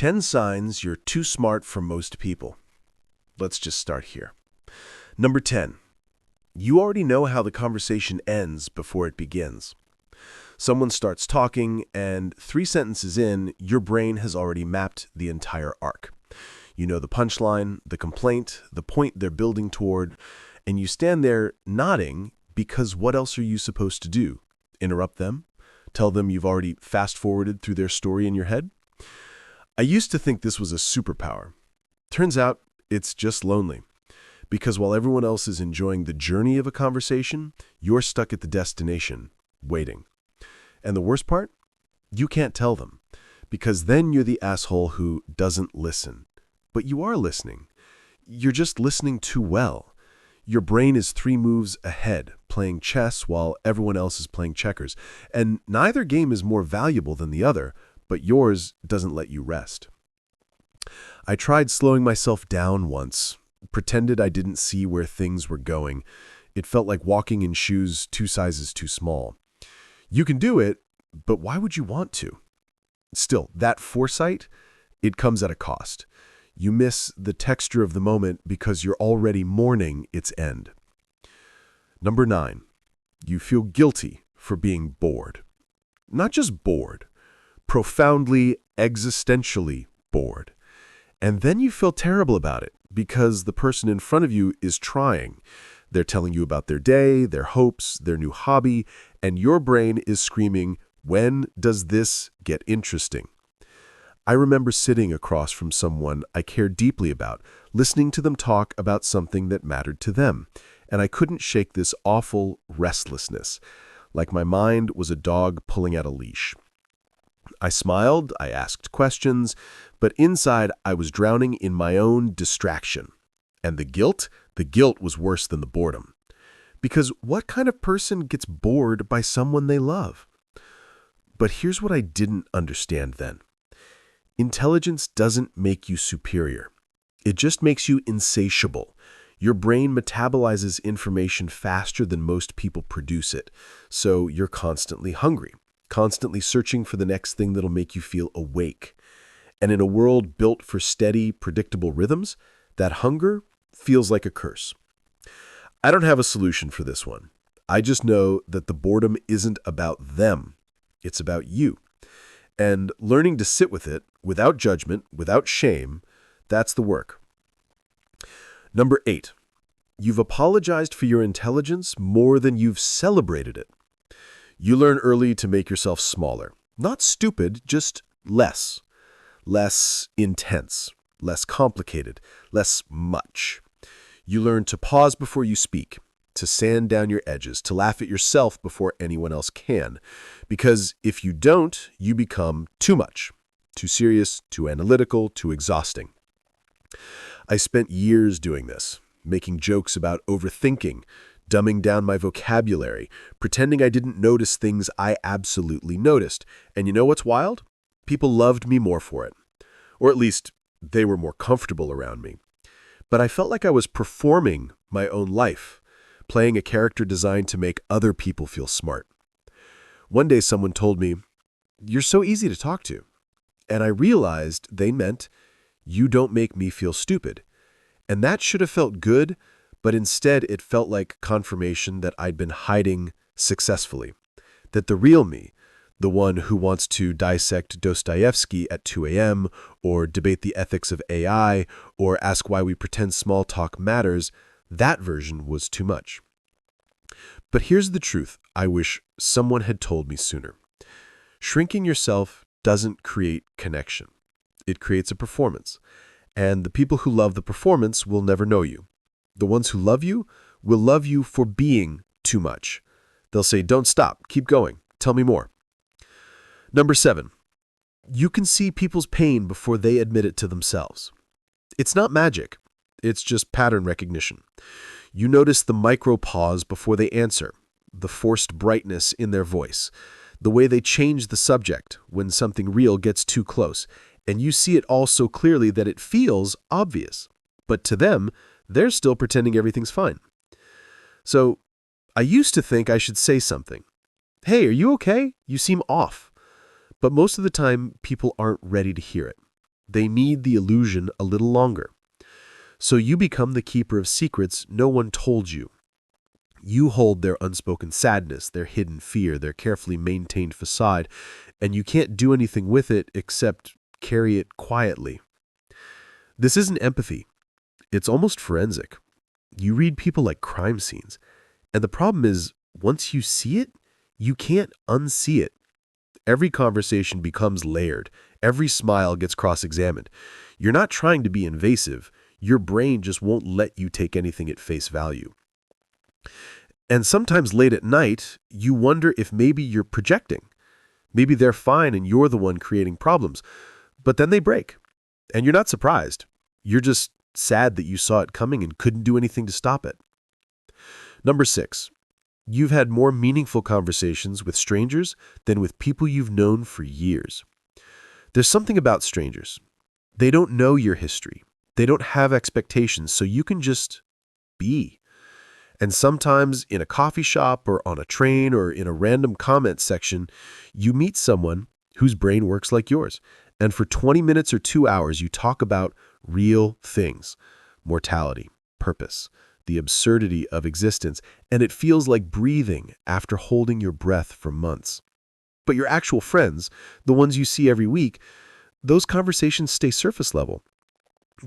10 signs you're too smart for most people. Let's just start here. Number 10. You already know how the conversation ends before it begins. Someone starts talking, and 3 sentences in, your brain has already mapped the entire arc. You know the punchline, the complaint, the point they're building toward, and you stand there nodding because what else are you supposed to do? Interrupt them? Tell them you've already fast-forwarded through their story in your head? I used to think this was a superpower. Turns out it's just lonely. Because while everyone else is enjoying the journey of a conversation, you're stuck at the destination, waiting. And the worst part? You can't tell them. Because then you're the asshole who doesn't listen. But you are listening. You're just listening too well. Your brain is 3 moves ahead, playing chess while everyone else is playing checkers. And neither game is more valuable than the other, but yours doesn't let you rest. I tried slowing myself down once, pretended I didn't see where things were going. It felt like walking in shoes 2 sizes too small. You can do it, but why would you want to? Still, that foresight, it comes at a cost. You miss the texture of the moment because you're already mourning its end. Number 9, you feel guilty for being bored. Not just bored, profoundly, existentially bored. And then you feel terrible about it because the person in front of you is trying. They're telling you about their day, their hopes, their new hobby, and your brain is screaming, "When does this get interesting?" I remember sitting across from someone I cared deeply about, listening to them talk about something that mattered to them, and I couldn't shake this awful restlessness, like my mind was a dog pulling at a leash. I smiled, I asked questions, but inside I was drowning in my own distraction. And the guilt was worse than the boredom. Because what kind of person gets bored by someone they love? But here's what I didn't understand then. Intelligence doesn't make you superior. It just makes you insatiable. Your brain metabolizes information faster than most people produce it, so you're constantly hungry, constantly searching for the next thing that'll make you feel awake. And in a world built for steady, predictable rhythms, that hunger feels like a curse. I don't have a solution for this one. I just know that the boredom isn't about them. It's about you. And learning to sit with it, without judgment, without shame, that's the work. Number 8, you've apologized for your intelligence more than you've celebrated it. You learn early to make yourself smaller. Not stupid, just less. Less intense, less complicated, less much. You learn to pause before you speak, to sand down your edges, to laugh at yourself before anyone else can. Because if you don't, you become too much, too serious, too analytical, too exhausting. I spent years doing this, making jokes about overthinking, dumbing down my vocabulary, pretending I didn't notice things I absolutely noticed. And you know what's wild? People loved me more for it. Or at least, they were more comfortable around me. But I felt like I was performing my own life, playing a character designed to make other people feel smart. One day someone told me, "You're so easy to talk to." And I realized they meant, "You don't make me feel stupid." And that should have felt good, but instead it felt like confirmation that I'd been hiding successfully. That the real me, the one who wants to dissect Dostoevsky at 2 a.m., or debate the ethics of AI, or ask why we pretend small talk matters, that version was too much. But here's the truth I wish someone had told me sooner. Shrinking yourself doesn't create connection. It creates a performance. And the people who love the performance will never know you. The ones who love you will love you for being too much. They'll say, "Don't stop, keep going, tell me more." Number 7, you can see people's pain before they admit it to themselves. It's not magic. It's just pattern recognition. You notice the micro pause before they answer, the forced brightness in their voice, the way they change the subject when something real gets too close, and you see it all so clearly that it feels obvious. But to them, they're still pretending everything's fine. So I used to think I should say something. "Hey, are you okay? You seem off." But most of the time, people aren't ready to hear it. They need the illusion a little longer. So you become the keeper of secrets no one told you. You hold their unspoken sadness, their hidden fear, their carefully maintained facade, and you can't do anything with it except carry it quietly. This isn't empathy. It's almost forensic. You read people like crime scenes, and the problem is, once you see it, you can't unsee it. Every conversation becomes layered. Every smile gets cross-examined. You're not trying to be invasive. Your brain just won't let you take anything at face value. And sometimes late at night, you wonder if maybe you're projecting. Maybe they're fine and you're the one creating problems. But then they break. And you're not surprised. You're just sad that you saw it coming and couldn't do anything to stop it. Number 6. You've had more meaningful conversations with strangers than with people you've known for years. There's something about strangers. They don't know your history. They don't have expectations, so you can just be. And sometimes in a coffee shop or on a train or in a random comment section, you meet someone whose brain works like yours. And for 20 minutes or 2 hours, you talk about real things: mortality, purpose, the absurdity of existence, and it feels like breathing after holding your breath for months. But your actual friends, the ones you see every week, those conversations stay surface level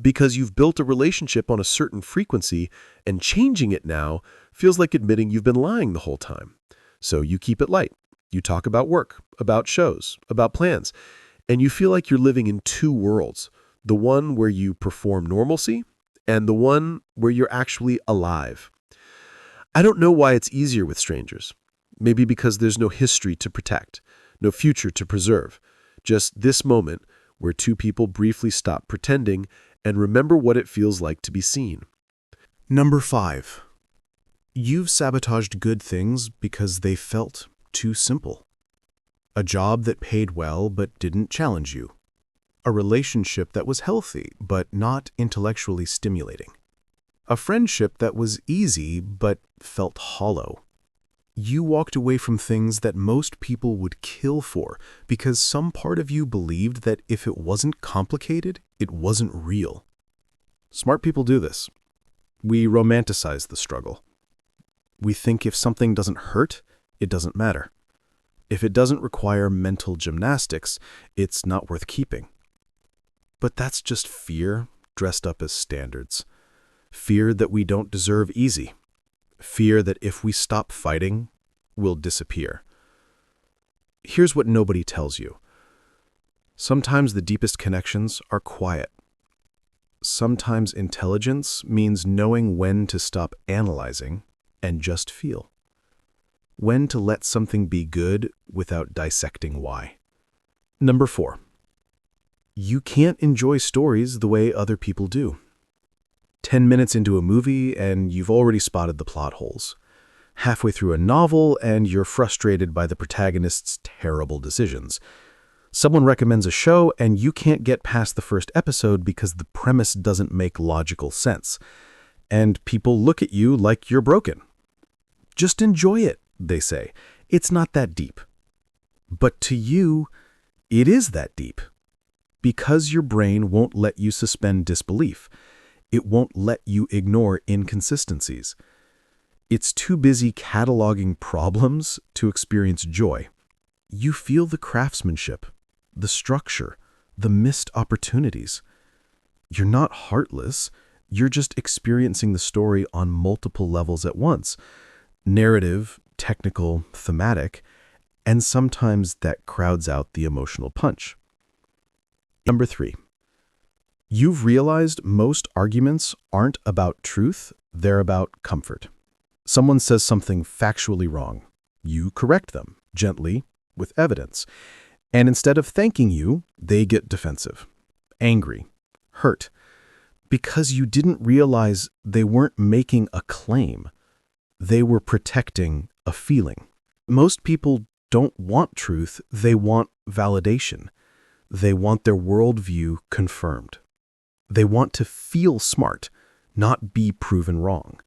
because you've built a relationship on a certain frequency, and changing it now feels like admitting you've been lying the whole time. So you keep it light. You talk about work, about shows, about plans, and you feel like you're living in two worlds: the one where you perform normalcy and the one where you're actually alive. I don't know why it's easier with strangers. Maybe because there's no history to protect, no future to preserve. Just this moment where two people briefly stop pretending and remember what it feels like to be seen. Number 5. You've sabotaged good things because they felt too simple. A job that paid well but didn't challenge you. A relationship that was healthy but not intellectually stimulating. A friendship that was easy but felt hollow. You walked away from things that most people would kill for because some part of you believed that if it wasn't complicated, it wasn't real. Smart people do this. We romanticize the struggle. We think if something doesn't hurt, it doesn't matter. If it doesn't require mental gymnastics, it's not worth keeping. But that's just fear dressed up as standards. Fear that we don't deserve easy. Fear that if we stop fighting, we'll disappear. Here's what nobody tells you. Sometimes the deepest connections are quiet. Sometimes intelligence means knowing when to stop analyzing and just feel. When to let something be good without dissecting why. Number 4. You can't enjoy stories the way other people do. 10 minutes into a movie and you've already spotted the plot holes. Halfway through a novel and you're frustrated by the protagonist's terrible decisions. Someone recommends a show and you can't get past the first episode because the premise doesn't make logical sense. And people look at you like you're broken. Just enjoy it, they say. It's not that deep. But to you, it is that deep. Because your brain won't let you suspend disbelief. It won't let you ignore inconsistencies. It's too busy cataloging problems to experience joy. You feel the craftsmanship, the structure, the missed opportunities. You're not heartless. You're just experiencing the story on multiple levels at once. Narrative, technical, thematic, and sometimes that crowds out the emotional punch. Number 3. You've realized most arguments aren't about truth, they're about comfort. Someone says something factually wrong. You correct them, gently, with evidence. And instead of thanking you, they get defensive, angry, hurt, because you didn't realize they weren't making a claim. They were protecting a feeling. Most people don't want truth, they want validation. They want their worldview confirmed. They want to feel smart, not be proven wrong.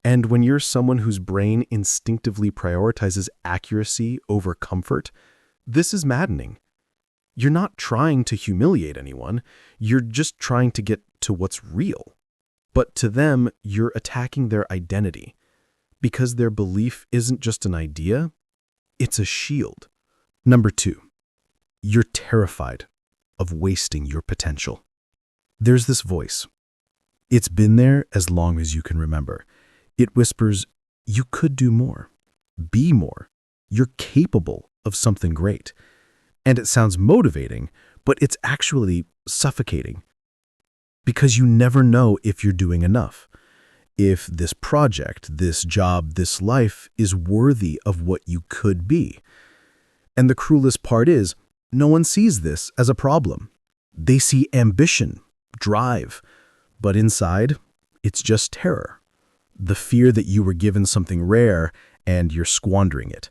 And when you're someone whose brain instinctively prioritizes accuracy over comfort, this is maddening. You're not trying to humiliate anyone. You're just trying to get to what's real. But to them, you're attacking their identity because their belief isn't just an idea, it's a shield. Number 2, you're terrified of wasting your potential. There's this voice. It's been there as long as you can remember. It whispers, you could do more, be more. You're capable of something great. And it sounds motivating, but it's actually suffocating. Because you never know if you're doing enough. If this project, this job, this life is worthy of what you could be. And the cruelest part is, no one sees this as a problem. They see ambition, drive, but inside, it's just terror. The fear that you were given something rare and you're squandering it.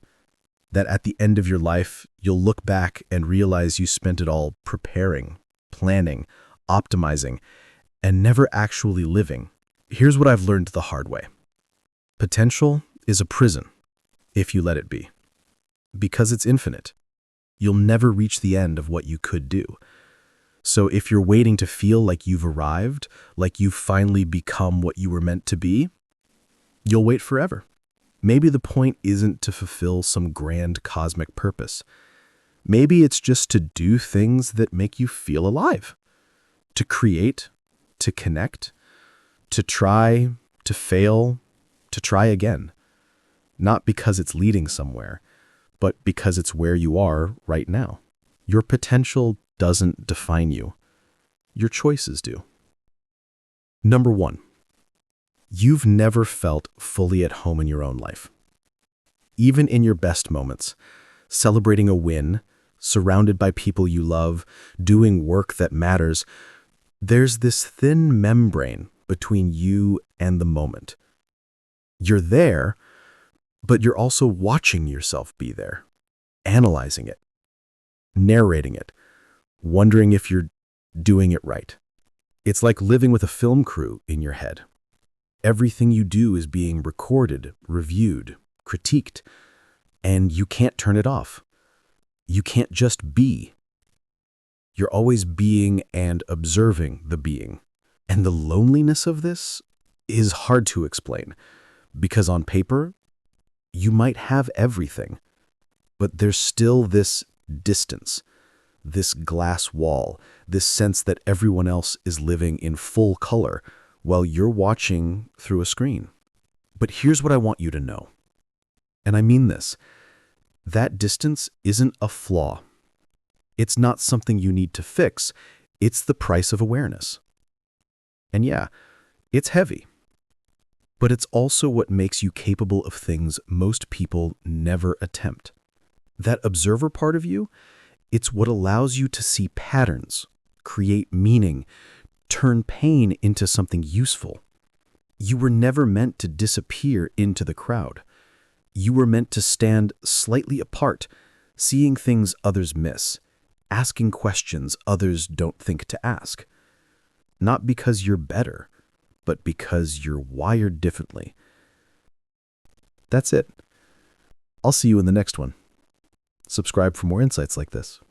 That at the end of your life, you'll look back and realize you spent it all preparing, planning, optimizing, and never actually living. Here's what I've learned the hard way. Potential is a prison, if you let it be. Because it's infinite. You'll never reach the end of what you could do. So if you're waiting to feel like you've arrived, like you've finally become what you were meant to be, you'll wait forever. Maybe the point isn't to fulfill some grand cosmic purpose. Maybe it's just to do things that make you feel alive. To create, to connect, to try, to fail, to try again. Not because it's leading somewhere, but because it's where you are right now. Your potential doesn't define you. Your choices do. Number 1. You've never felt fully at home in your own life. Even in your best moments, celebrating a win, surrounded by people you love, doing work that matters, there's this thin membrane between you and the moment. You're there, but you're also watching yourself be there, analyzing it, narrating it, wondering if you're doing it right. It's like living with a film crew in your head. Everything you do is being recorded, reviewed, critiqued, and you can't turn it off. You can't just be. You're always being and observing the being. And the loneliness of this is hard to explain, because on paper, you might have everything, but there's still this distance, this glass wall, this sense that everyone else is living in full color while you're watching through a screen. But here's what I want you to know, and I mean this. That distance isn't a flaw. It's not something you need to fix. It's the price of awareness. And yeah, it's heavy. But it's also what makes you capable of things most people never attempt. That observer part of you, it's what allows you to see patterns, create meaning, turn pain into something useful. You were never meant to disappear into the crowd. You were meant to stand slightly apart, seeing things others miss, asking questions others don't think to ask. Not because you're better, but because you're wired differently. That's it. I'll see you in the next one. Subscribe for more insights like this.